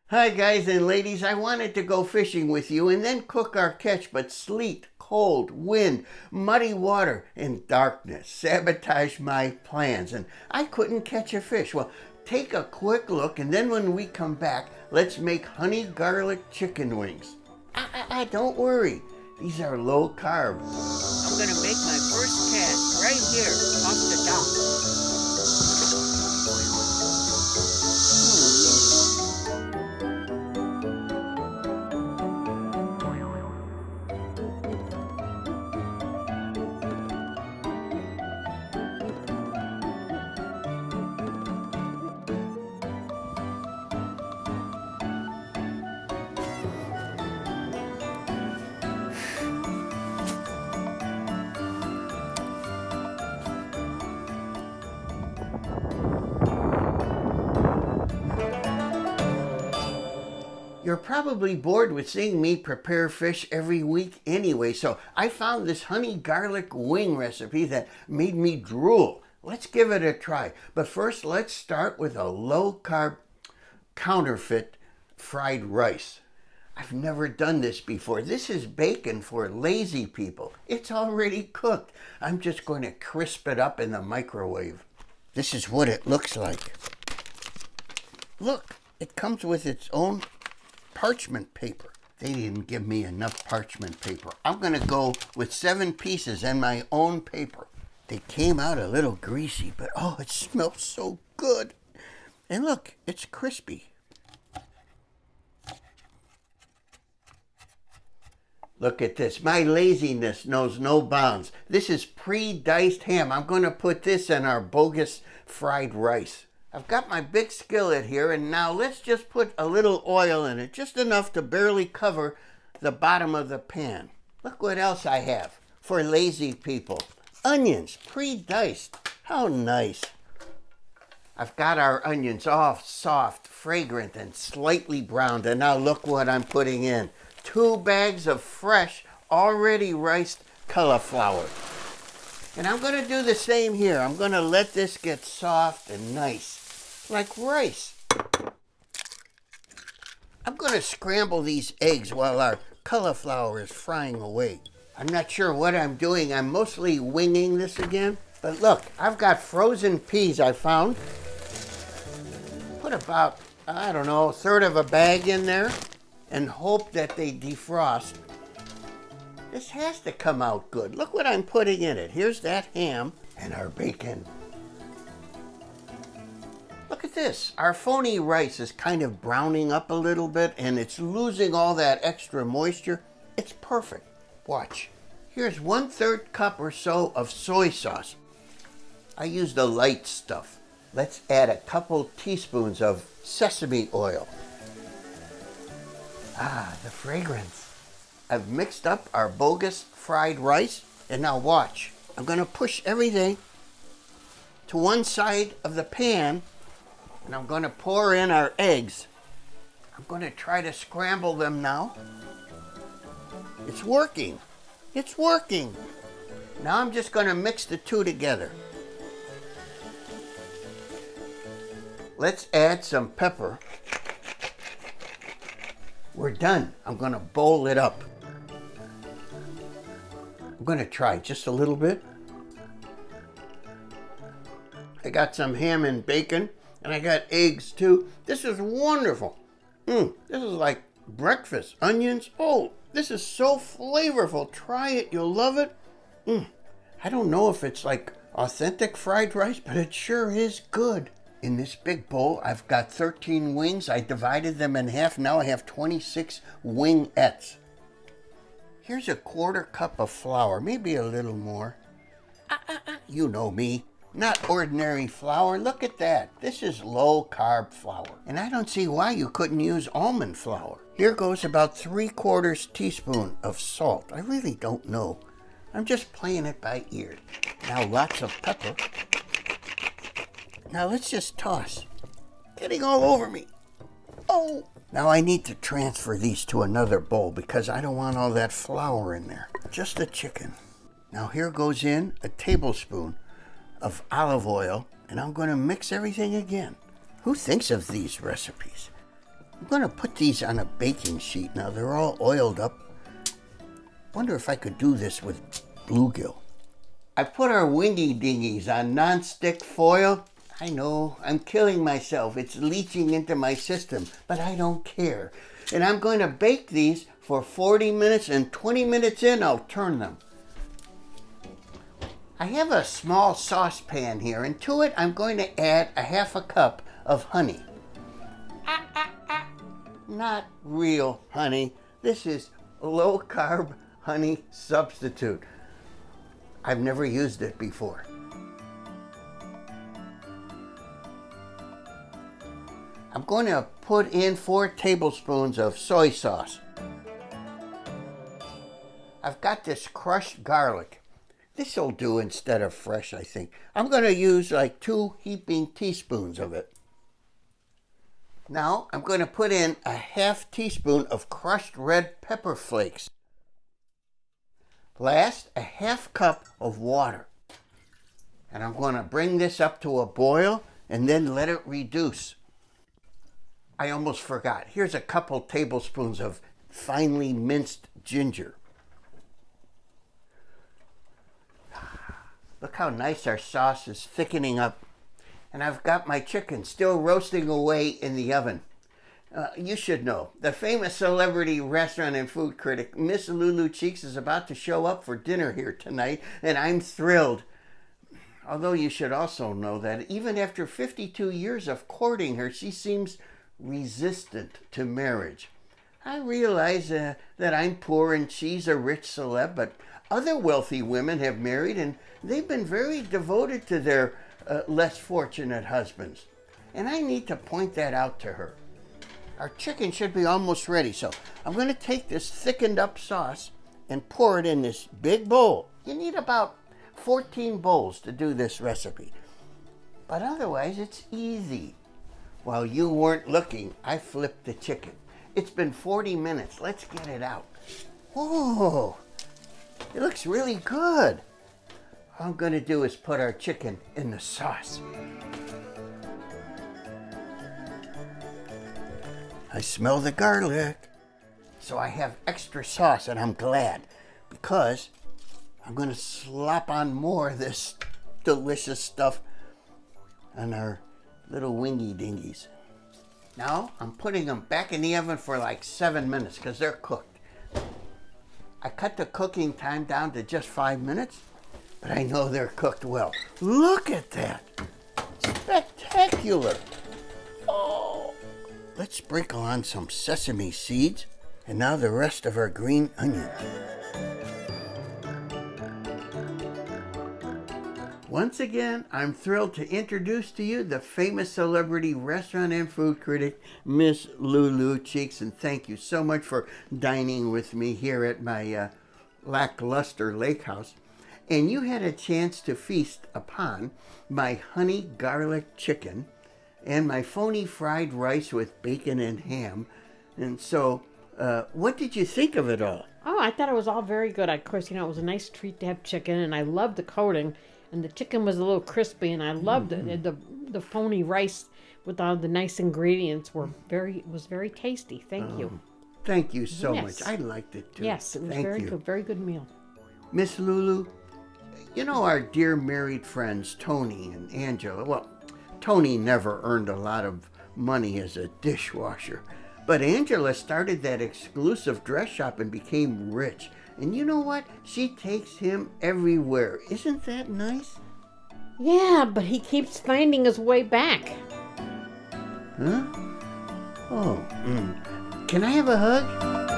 Hi guys and ladies, I wanted to go fishing with you and then cook our catch, but sleet, cold, wind, muddy water, and darkness sabotaged my plans and I couldn't catch a fish. Well, take a quick look and then when we come back, let's make honey garlic chicken wings. Don't worry, these are low carb. I'm gonna make my first cast right here off the dock. You're probably bored with seeing me prepare fish every week anyway, so I found this honey garlic wing recipe that made me drool. Let's give it a try. But first, let's start with a low-carb counterfeit fried rice. I've never done this before. This is bacon for lazy people. It's already cooked. I'm just going to crisp it up in the microwave. This is what it looks like. Look, it comes with its own parchment paper. They didn't give me enough parchment paper. I'm gonna go with 7 pieces and my own paper. They came out a little greasy, but oh, it smells so good. And look, it's crispy. Look at this. My laziness knows no bounds. This is pre-diced ham. I'm gonna put this in our bogus fried rice. I've got my big skillet here, and now let's just put a little oil in it, just enough to barely cover the bottom of the pan. Look what else I have for lazy people. Onions, pre-diced. How nice. I've got our onions all soft, fragrant, and slightly browned, and now look what I'm putting in. 2 bags of fresh, already riced cauliflower. And I'm going to do the same here. I'm going to let this get soft and nice, like rice. I'm going to scramble these eggs while our cauliflower is frying away. I'm not sure what I'm doing. I'm mostly winging this again. But look, I've got frozen peas I found. Put about, I don't know, 1/3 of a bag in there and hope that they defrost. This has to come out good. Look what I'm putting in it. Here's that ham and our bacon. Look at this. Our PHONY rice is kind of browning up a little bit and it's losing all that extra moisture. It's perfect. Watch. Here's 1/3 cup or so of soy sauce. I use the light stuff. Let's add a couple teaspoons of sesame oil. Ah, the fragrance. I've mixed up our bogus fried rice, and now watch. I'm going to push everything to one side of the pan, and I'm going to pour in our eggs. I'm going to try to scramble them now. It's working. It's working. Now I'm just going to mix the two together. Let's add some pepper. We're done. I'm going to bowl it up. I'm going to try just a little bit. I got some ham and bacon, and I got eggs too. This is wonderful. This is like breakfast. Onions. Oh, this is so flavorful. Try it. You'll love it. I don't know if it's like authentic fried rice, but it sure is good. In this big bowl, I've got 13 wings. I divided them in half. Now I have 26 wingettes. Here's a 1/4 cup of flour, maybe a little more. You know me. Not ordinary flour. Look at that. This is low-carb flour. And I don't see why you couldn't use almond flour. Here goes about 3/4 teaspoon of salt. I really don't know. I'm just playing it by ear. Now lots of pepper. Now let's just toss. Getting all over me. Oh! Now I need to transfer these to another bowl because I don't want all that flour in there. Just the chicken. Now here goes in a tablespoon of olive oil, and I'm going to mix everything again. Who thinks of these recipes? I'm going to put these on a baking sheet. Now they're all oiled up. Wonder if I could do this with bluegill. I put our wingy dingies on non-stick foil. I know, I'm killing myself. It's leaching into my system, but I don't care. And I'm going to bake these for 40 minutes, and 20 minutes in, I'll turn them. I have a small saucepan here, and to it, I'm going to add a half a cup of honey. Not real honey. This is low-carb honey substitute. I've never used it before. I'm going to put in 4 tablespoons of soy sauce. I've got this crushed garlic. This'll do instead of fresh, I think. I'm going to use like 2 heaping teaspoons of it. Now I'm going to put in a half teaspoon of crushed red pepper flakes. Last, a half cup of water. And I'm going to bring this up to a boil and then let it reduce. I almost forgot. Here's a couple tablespoons of finely minced ginger. Look how nice our sauce is thickening up. And I've got my chicken still roasting away in the oven. You should know, the famous celebrity restaurant and food critic, Miss Lulu Cheeks, is about to show up for dinner here tonight, and I'm thrilled. Although you should also know that even after 52 years of courting her, she seems resistant to marriage. I realize that I'm poor and she's a rich celeb, but other wealthy women have married and they've been very devoted to their less fortunate husbands. And I need to point that out to her. Our chicken should be almost ready, so I'm going to take this thickened up sauce and pour it in this big bowl. You need about 14 bowls to do this recipe. But otherwise, it's easy. While you weren't looking, I flipped the chicken. It's been 40 minutes. Let's get it out. Whoa, it looks really good. All I'm going to do is put our chicken in the sauce. I smell the garlic. So I have extra sauce, and I'm glad because I'm going to slop on more of this delicious stuff on our little wingy dingies. Now I'm putting them back in the oven for like 7 minutes because they're cooked. I cut the cooking time down to just 5 minutes, but I know they're cooked well. Look at that. Spectacular. Oh, let's sprinkle on some sesame seeds and now the rest of our green onions. Once again, I'm thrilled to introduce to you the famous celebrity restaurant and food critic, Miss Lulu Cheeks, and thank you so much for dining with me here at my lackluster lake house. And you had a chance to feast upon my honey garlic chicken and my phony fried rice with bacon and ham. And so, what did you think of it all? Oh, I thought it was all very good. Of course, it was a nice treat to have chicken, and I loved the coating. And the chicken was a little crispy, and I loved the phony rice with all the nice ingredients. Was very tasty. Thank you. Thank you so much. I liked it too. Yes, it was very good meal. Miss Lulu, you know our dear married friends Tony and Angela. Well, Tony never earned a lot of money as a dishwasher, but Angela started that exclusive dress shop and became rich. And you know what? She takes him everywhere. Isn't that nice? Yeah, but he keeps finding his way back. Huh? Oh, Can I have a hug?